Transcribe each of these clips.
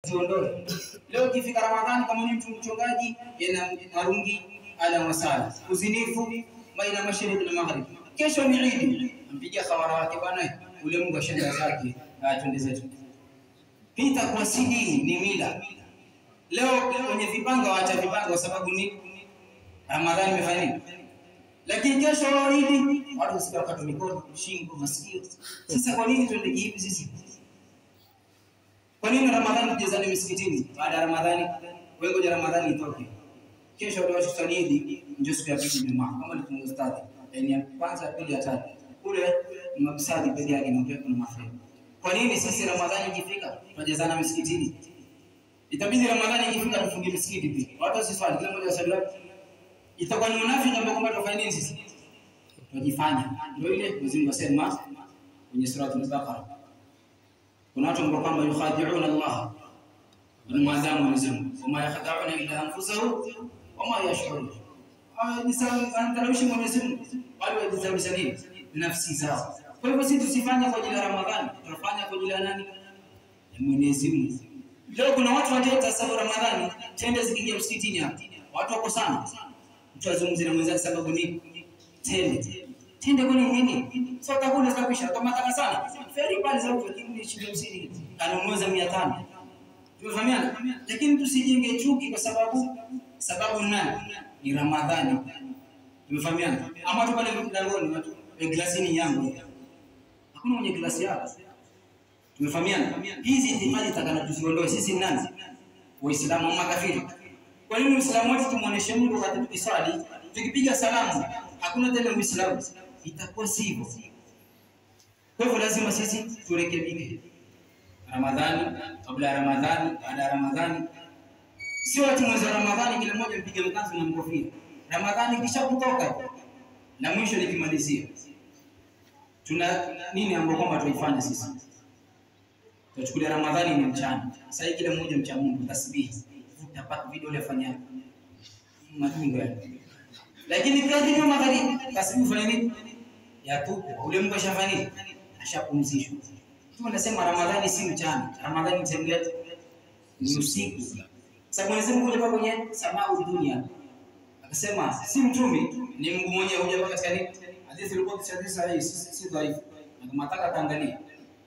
Ziondoe. Leo kifika Ramadhani kama ni mtu mchongaji yana marungi ala wasala. Uzinifu baina mashariki na magharibi. Kesho ni Eid. Mpigia khawara wake bwana ule Mungu ashenda zake twende zetu. Pita kwa sidi ni mila. Leo kwenye vipanga waacha vipanga kwa sababu ni Ramadhani imefanya nini? Lakini kesho Eid watu usikakata mikono, shingo, masikio. Sasa kwa nini twende hivi sisi? Kwa nini Ramadhani tujezane misikitini? Baada ya Ramadhani, wengo ya Ramadhani itoke. Kesho watu wasali ndio siku ya pili Jumaa. Kama ni kumustadhi, yani ya kwanza, pili, ya tatu. Kule mabsadi pekee yake na upepo na mafuta. Kwa nini sisi Ramadhani ikifika tujezana misikitini? Itabidi Ramadhani ikifika tufunge misikiti pia. Watu wasiswali, kila mmoja asali wapi? Itakuwa ni unafiki ambao kwamba tufanye nini sisi? Tujifanya. Ndio ile Mwenyezi Mungu asema kwenye sura Al-Baqara. Kuna watu ambao kwamba yukhadi'una Allah wanamwadhamu Mwenyezi Mungu, wama yakhda'una illa anfusahum wama yash'urun. Anatarawishi Mwenyezi Mungu wale wajizalisha nini? Nafsi zao. Kwa hivyo sisi tusifanye kwa ajili ya Ramadhani, tunafanya kwa ajili ya nani? Ya Mwenyezi Mungu. Leo kuna watu wanaita sababu Ramadhani tende zikiingia msikitini hapa. Watu wako sana. Mtu azungumzie na mwenzake sababu ni tende kwa nini? Sio takuna kabisa kama taka sana. Feri pale za huko ni shilingi 50. Anamweza 500. Tumefahamiana? Lakini tusijenge chuki kwa sababu nani? Ni Ramadhani. Tumefahamiana? Ama tu pale mlangoni watu glasini yangu. Hakuna mwenye glasi yako. Tumefahamiana? Hizi itikadi takana tuziondoe sisi nani? Waislamu ama kafiri. Kwa nini Muislamu wote tumuoneshe Mungu wakati tukiswali, tukipiga salamu, hakuna tena Muislamu? Itakuwa sivyo. Kwa hivyo lazima sisi turekebike. Ramadhani, kabla ya Ramadhani, baada ya Ramadhani. Sio watu mwezi wa Ramadhani kila mmoja mpige mkanzu na mkofia. Ramadhani kisha kutoka na mwisho nikimalizia. Tuna nini ambapo kwamba tuifanye sisi? Tuchukulia Ramadhani ni mchana. Sasa kila mmoja mcha Mungu tasbihi. Utapata video ile fanya matunda. Lakini kadri kama magharibi tasbihi fanya nini? Yatupo. Ule Mungu ashafanya nini? Ashapumzishwa. Tunasema Ramadhani si mchana. Ramadhani ni usiku. Sasa Mwenyezi Mungu alipa kwenye samau dunia. Akasema si mtumi ni Mungu mwenyewe huja katika nini? Hadithi ilikuwa kisha hii si dhaifu. Na kama nataka taangalia.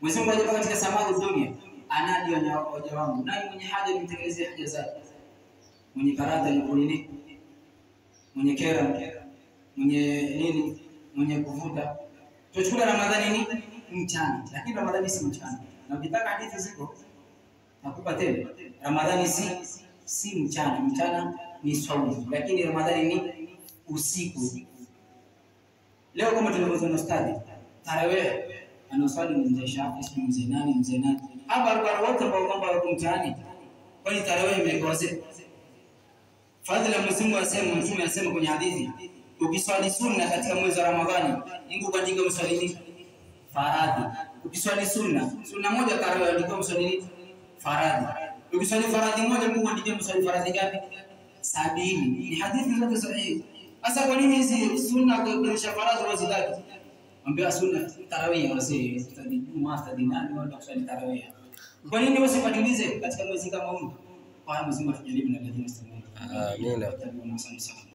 Mwenyezi Mungu alipa katika samau dunia. Anadi waja wangu. Nani mwenye haja nimtekelezee haja zake? Mwenye karata yuko nini? Mwenye kera, mwenye nini? Mwenye kuvuta. Tuchukue Ramadhani ni mchana, lakini Ramadhani si mchana. Na ukitaka hadithi ziko nakupa tena. Ramadhani si mchana, mchana ni saumu, lakini Ramadhani ni usiku. Leo kama tunavyoona ustadi, tarawih anaswali mzee Shafi, mzee nani. Hapa wote ambao kwamba wako mtaani. Kwani tarawih imekosa? Fadhila Mwenyezi Mungu asema, Mtume anasema kwenye hadithi, ukiswali sunna katika mwezi wa Ramadhani, Mungu katika mswalini faradhi. Ukiswali sunna moja tarawih ndiko mswalini faradhi. Ukiswali faradhi moja Mungu andike mswali faradhi ngapi? 70. Ni hadithi zote sahihi. Sasa kwa nini hizi sunna kwa faradhi wazidaki? Ambia sunna tarawih wazee stadi Juma nani wao kuswali tarawih. Kwa nini wasipatilize katika mwezi kama huu? Kwa Mwenyezi Mungu tujalie na lazima. Amina.